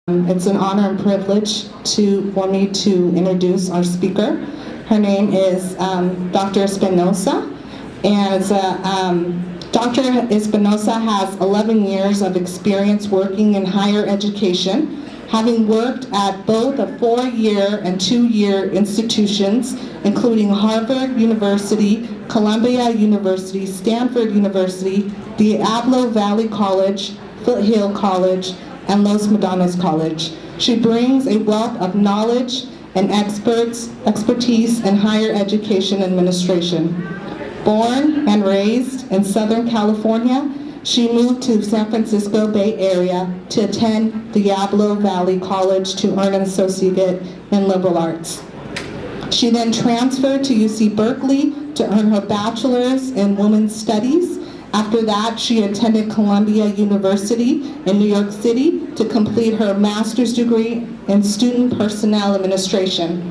It's an honor and privilege for me to introduce our speaker. Her name is Dr. Espinosa, and Dr. Espinosa has 11 years of experience working in higher education, having worked at both a 4-year and 2-year institutions, including Harvard University, Columbia University, Stanford University, Diablo Valley College, Foothill College, and Los Medanos College. She brings a wealth of knowledge and expertise in higher education administration. Born and raised in Southern California, she moved to San Francisco Bay Area to attend Diablo Valley College to earn an associate in liberal arts. She then transferred to UC Berkeley to earn her bachelor's in women's studies. After that, she attended Columbia University in New York City to complete her master's degree in student personnel administration.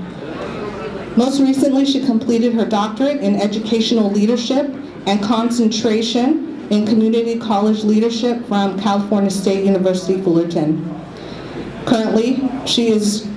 Most recently, she completed her doctorate in educational leadership and concentration in community college leadership from California State University, Fullerton. Currently, she is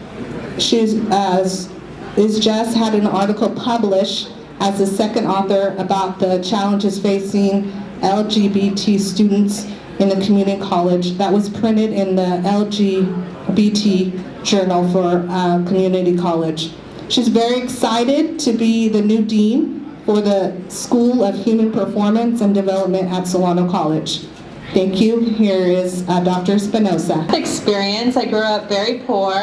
just had an article published as the second author about the challenges facing LGBT students in the community college. That was printed in the LGBT Journal for Community College. She's very excited to be the new dean for the School of Human Performance and Development at Solano College. Thank you. Here is Dr. Espinosa. Experience. I grew up very poor,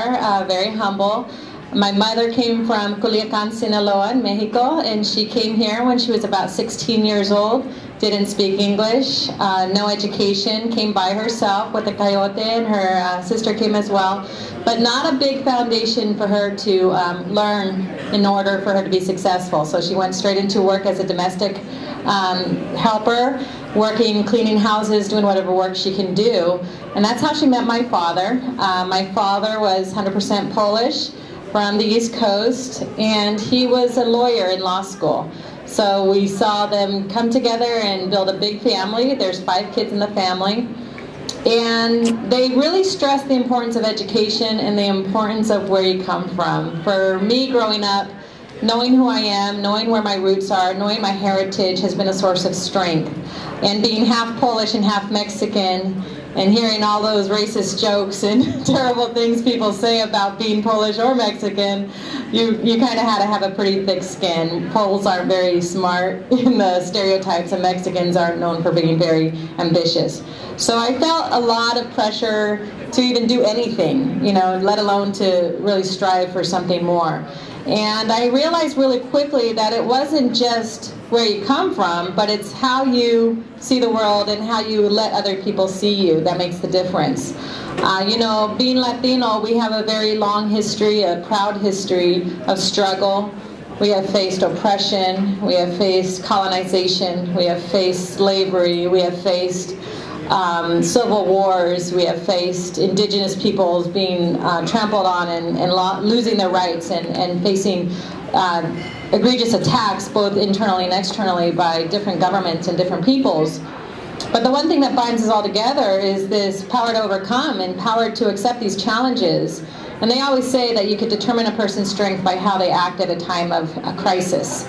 very humble. My mother came from Culiacan, Sinaloa in Mexico, and she came here when she was about 16 years old. Didn't speak English, no education, came by herself with a coyote, and her sister came as well. But not a big foundation for her to learn in order for her to be successful. So she went straight into work as a domestic helper, working, cleaning houses, doing whatever work she can do. And that's how she met my father. My father was 100% Polish, from the East Coast, and he was a lawyer in law school. So we saw them come together and build a big family. There's 5 kids in the family. And they really stressed the importance of education and the importance of where you come from. For me growing up, knowing who I am, knowing where my roots are, knowing my heritage has been a source of strength. And being half Polish and half Mexican, and hearing all those racist jokes and terrible things people say about being Polish or Mexican, you kind of had to have a pretty thick skin. Poles aren't very smart in the stereotypes, and Mexicans aren't known for being very ambitious. So I felt a lot of pressure to even do anything, let alone to really strive for something more. And I realized really quickly that it wasn't just where you come from, but it's how you see the world and how you let other people see you that makes the difference. Being Latino, we have a very long history, a proud history of struggle. We have faced oppression, we have faced colonization, we have faced slavery, we have faced civil wars, we have faced indigenous peoples being trampled on and losing their rights and facing egregious attacks both internally and externally by different governments and different peoples. But the one thing that binds us all together is this power to overcome and power to accept these challenges. And they always say that you could determine a person's strength by how they act at a time of a crisis.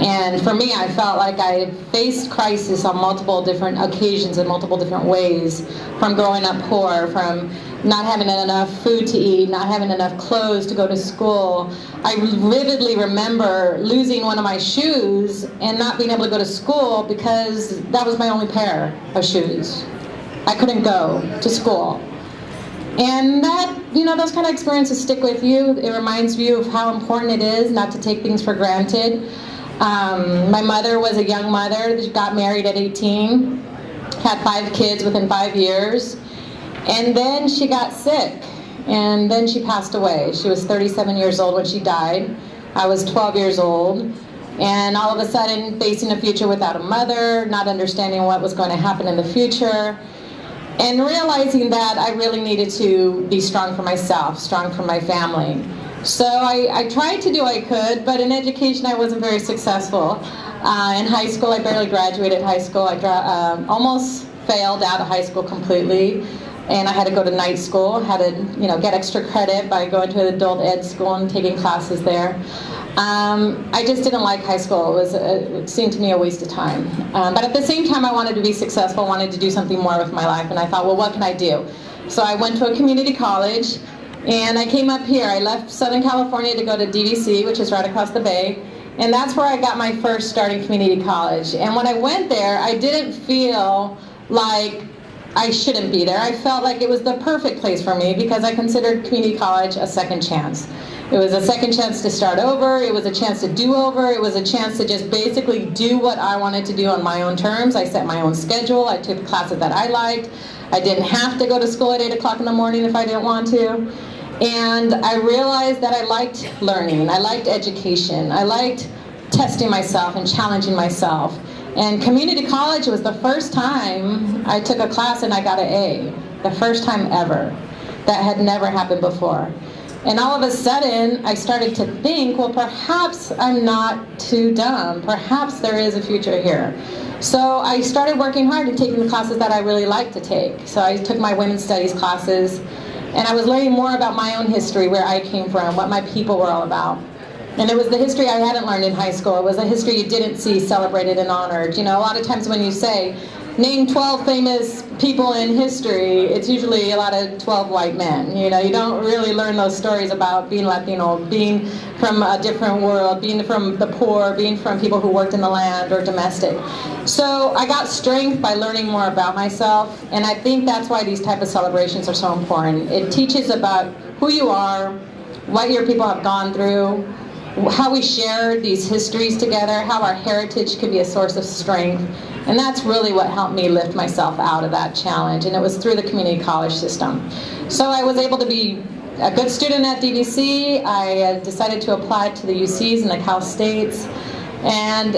And for me, I felt like I faced crisis on multiple different occasions in multiple different ways, from growing up poor, from not having enough food to eat, not having enough clothes to go to school. I vividly remember losing one of my shoes and not being able to go to school because that was my only pair of shoes. I couldn't go to school. And that, those kind of experiences stick with you. It reminds you of how important it is not to take things for granted. My mother was a young mother. She got married at 18, had 5 kids within 5 years, and then she got sick, and then she passed away. She was 37 years old when she died. I was 12 years old, and all of a sudden facing a future without a mother, not understanding what was going to happen in the future, and realizing that I really needed to be strong for myself, strong for my family. So I tried to do what I could, but in education I wasn't very successful. In high school, I barely graduated high school. I almost failed out of high school completely. and I had to go to night school, had to get extra credit by going to an adult ed school and taking classes there. I just didn't like high school. It seemed to me a waste of time. But at the same time, I wanted to be successful, wanted to do something more with my life, and I thought, well, what can I do? So I went to a community college, and I came up here. I left Southern California to go to DVC, which is right across the bay, and that's where I got my first start in community college. And when I went there, I didn't feel like I shouldn't be there. I felt like it was the perfect place for me because I considered community college a second chance. It was a second chance to start over. It was a chance to do over. It was a chance to just basically do what I wanted to do on my own terms. I set my own schedule. I took classes that I liked. I didn't have to go to school at 8 o'clock in the morning if I didn't want to. And I realized that I liked learning. I liked education. I liked testing myself and challenging myself. And community college was the first time I took a class and I got an A. The first time ever. That had never happened before. And all of a sudden, I started to think, well, perhaps I'm not too dumb. Perhaps there is a future here. So I started working hard and taking the classes that I really liked to take. So I took my women's studies classes, and I was learning more about my own history, where I came from, what my people were all about. And it was the history I hadn't learned in high school. It was a history you didn't see celebrated and honored. A lot of times when you say, name 12 famous people in history, it's usually a lot of 12 white men. You don't really learn those stories about being Latino, being from a different world, being from the poor, being from people who worked in the land or domestic. So I got strength by learning more about myself, and I think that's why these type of celebrations are so important. It teaches about who you are, what your people have gone through, how we share these histories together, how our heritage can be a source of strength. And that's really what helped me lift myself out of that challenge, and it was through the community college system. So I was able to be a good student at DVC. I decided to apply to the UCs and the Cal States, and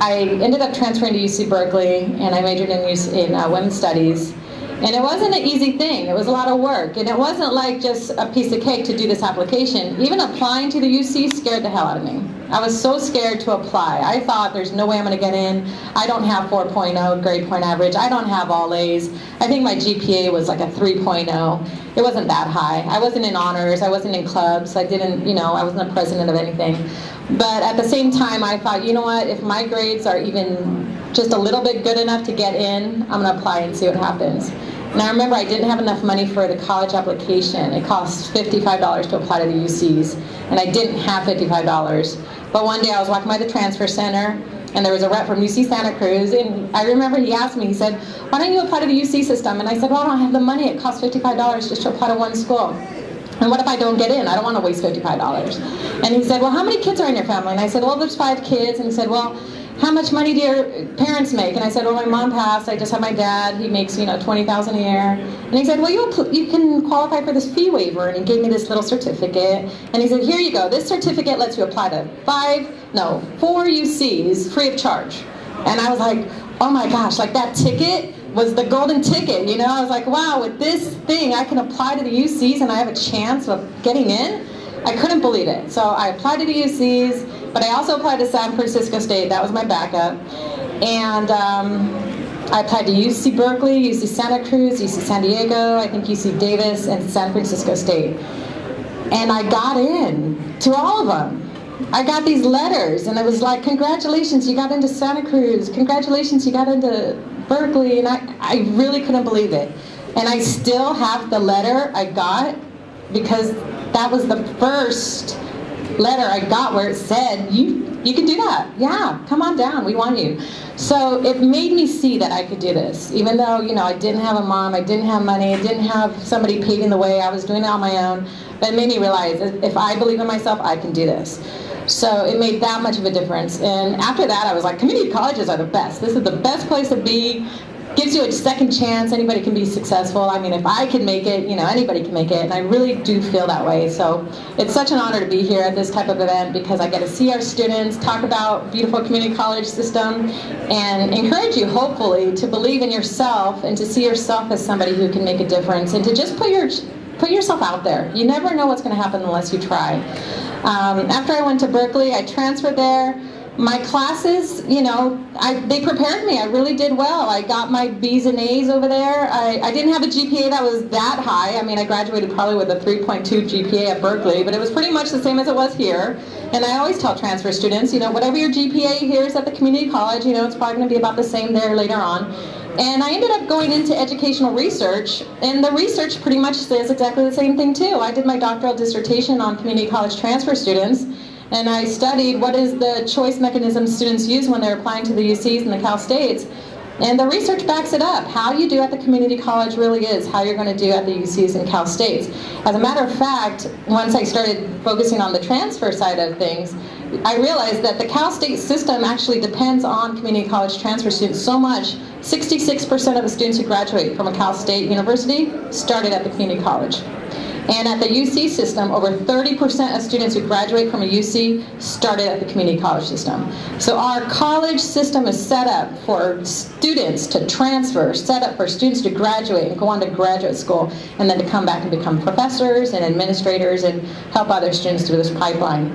I ended up transferring to UC Berkeley, and I majored in women's studies. And it wasn't an easy thing. It was a lot of work. And it wasn't like just a piece of cake to do this application. Even applying to the UC scared the hell out of me. I was so scared to apply. I thought there's no way I'm going to get in. I don't have 4.0 grade point average. I don't have all A's. I think my GPA was like a 3.0. It wasn't that high. I wasn't in honors. I wasn't in clubs. I wasn't a president of anything. But at the same time, I thought, you know what, if my grades are even just a little bit good enough to get in, I'm going to apply and see what happens. And I remember I didn't have enough money for the college application. It cost $55 to apply to the UCs, and I didn't have $55. But one day I was walking by the transfer center, and there was a rep from UC Santa Cruz, and I remember he asked me, he said, why don't you apply to the UC system? And I said, well, I don't have the money. It costs $55 just to apply to one school. And what if I don't get in? I don't want to waste $55. And he said, well, how many kids are in your family? And I said, well, there's 5 kids. And he said, well, how much money do your parents make? And I said, well, my mom passed. I just have my dad. He makes, $20,000 a year. And he said, well, you can qualify for this fee waiver. And he gave me this little certificate. And he said, here you go. This certificate lets you apply to 4 UCs free of charge. And I was like, oh my gosh, like that ticket was the golden ticket, I was like, wow, with this thing, I can apply to the UCs and I have a chance of getting in? I couldn't believe it. So I applied to the UCs, but I also applied to San Francisco State. That was my backup. And I applied to UC Berkeley, UC Santa Cruz, UC San Diego, I think UC Davis, and San Francisco State. And I got in to all of them. I got these letters, and it was like, congratulations, you got into Santa Cruz. Congratulations, you got into Berkeley. And I really couldn't believe it. And I still have the letter I got because that was the first letter I got where it said, you can do that. Yeah, come on down, we want you. So it made me see that I could do this. Even though, I didn't have a mom, I didn't have money, I didn't have somebody paving the way, I was doing it on my own. But it made me realize, if I believe in myself, I can do this. So it made that much of a difference. And after that, I was like, community colleges are the best. This is the best place to be. Gives you a second chance. Anybody can be successful. I mean, if I can make it, anybody can make it. And I really do feel that way. So it's such an honor to be here at this type of event because I get to see our students, talk about beautiful community college system, and encourage you, hopefully, to believe in yourself and to see yourself as somebody who can make a difference and to just put yourself out there. You never know what's going to happen unless you try. After I went to Berkeley, I transferred there. My classes, they prepared me. I really did well. I got my B's and A's over there. I didn't have a GPA that was that high. I mean, I graduated probably with a 3.2 GPA at Berkeley, but it was pretty much the same as it was here. And I always tell transfer students, whatever your GPA here is at the community college, it's probably going to be about the same there later on. And I ended up going into educational research, and the research pretty much says exactly the same thing too. I did my doctoral dissertation on community college transfer students, and I studied what is the choice mechanism students use when they're applying to the UCs and the Cal States. And the research backs it up. How you do at the community college really is how you're going to do at the UCs and Cal States. As a matter of fact, once I started focusing on the transfer side of things, I realized that the Cal State system actually depends on community college transfer students so much. 66% of the students who graduate from a Cal State university started at the community college. And at the UC system, over 30% of students who graduate from a UC started at the community college system. So our college system is set up for students to transfer, set up for students to graduate and go on to graduate school, and then to come back and become professors and administrators and help other students through this pipeline.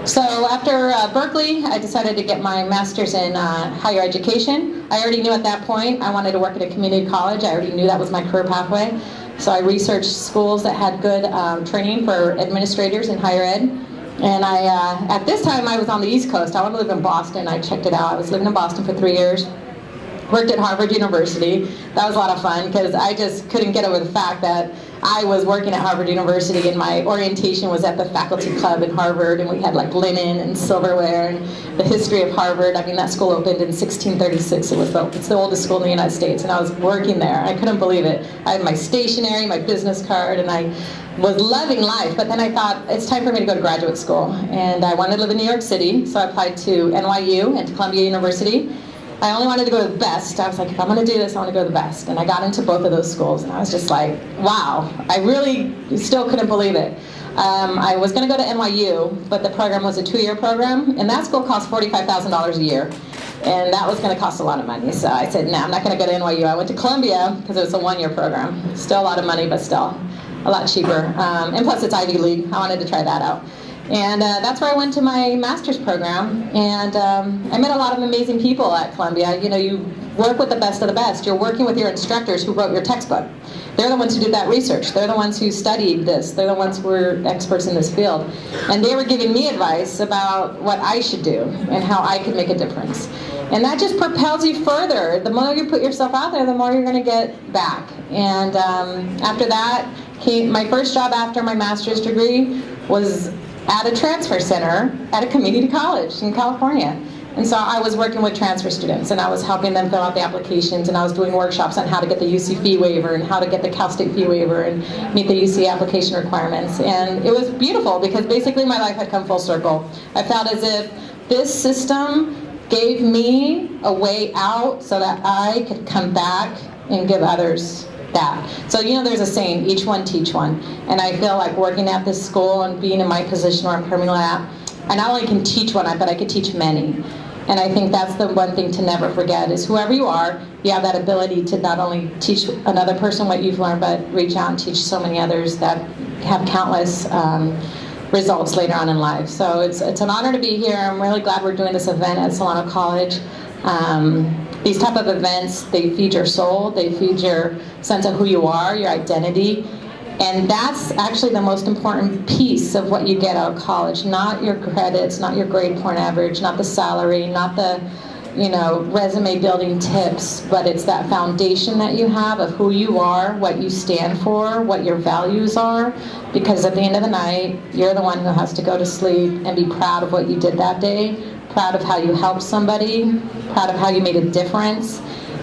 So after Berkeley, I decided to get my master's in higher education. I already knew at that point I wanted to work at a community college. I already knew that was my career pathway. So I researched schools that had good training for administrators in higher ed. And at this time, I was on the East Coast. I wanted to live in Boston. I checked it out. I was living in Boston for 3 years. Worked at Harvard University. That was a lot of fun because I just couldn't get over the fact that I was working at Harvard University and my orientation was at the faculty club in Harvard, and we had like linen and silverware and the history of Harvard. I mean, that school opened in 1636. It's the oldest school in the United States, and I was working there. I couldn't believe it. I had my stationery, my business card, and I was loving life. But then I thought, it's time for me to go to graduate school. And I wanted to live in New York City, so I applied to NYU and to Columbia University. I only wanted to go to the best. I was like, if I'm going to do this, I want to go to the best. And I got into both of those schools, and I was just like, wow. I really still couldn't believe it. I was going to go to NYU, but the program was a 2-year program, and that school cost $45,000 a year. And that was going to cost a lot of money. So I said, no, I'm not going to go to NYU. I went to Columbia because it was a 1-year program. Still a lot of money, but still a lot cheaper. And plus, it's Ivy League. I wanted to try that out. And that's where I went to my master's program, and I met a lot of amazing people at Columbia. You work with the best of the best. You're working with your instructors who wrote your textbook. They're the ones who did that research. They're the ones who studied this. They're the ones who were experts in this field. And they were giving me advice about what I should do and how I could make a difference. And that just propels you further. The more you put yourself out there, the more you're going to get back. And after that, my first job after my master's degree was at a transfer center at a community college in California. And so I was working with transfer students, and I was helping them fill out the applications, and I was doing workshops on how to get the UC fee waiver and how to get the Cal State fee waiver and meet the UC application requirements. And it was beautiful because basically my life had come full circle. I felt as if this system gave me a way out so that I could come back and give others that. So there's a saying, each one teach one. And I feel like working at this school and being in my position where I'm currently at, I not only can teach one, but I could teach many. And I think that's the one thing to never forget is whoever you are, you have that ability to not only teach another person what you've learned, but reach out and teach so many others that have countless results later on in life. So it's an honor to be here. I'm really glad we're doing this event at Solano College. These type of events, they feed your soul, they feed your sense of who you are, your identity. And that's actually the most important piece of what you get out of college. Not your credits, not your grade point average, not the salary, not the resume building tips, but it's that foundation that you have of who you are, what you stand for, what your values are. Because at the end of the night, you're the one who has to go to sleep and be proud of what you did that day, proud of how you helped somebody, proud of how you made a difference.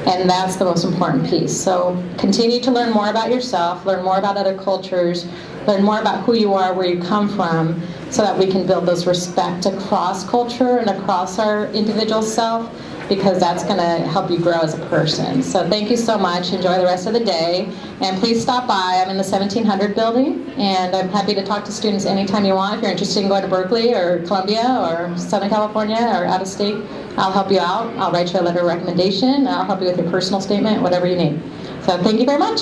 And that's the most important piece. So continue to learn more about yourself, learn more about other cultures, learn more about who you are, where you come from, so that we can build those respect across culture and across our individual self, because that's going to help you grow as a person. So thank you so much. Enjoy the rest of the day. And please stop by. I'm in the 1700 building, and I'm happy to talk to students anytime you want. If you're interested in going to Berkeley or Columbia or Southern California or out of state, I'll help you out. I'll write you a letter of recommendation. I'll help you with your personal statement, whatever you need. So thank you very much.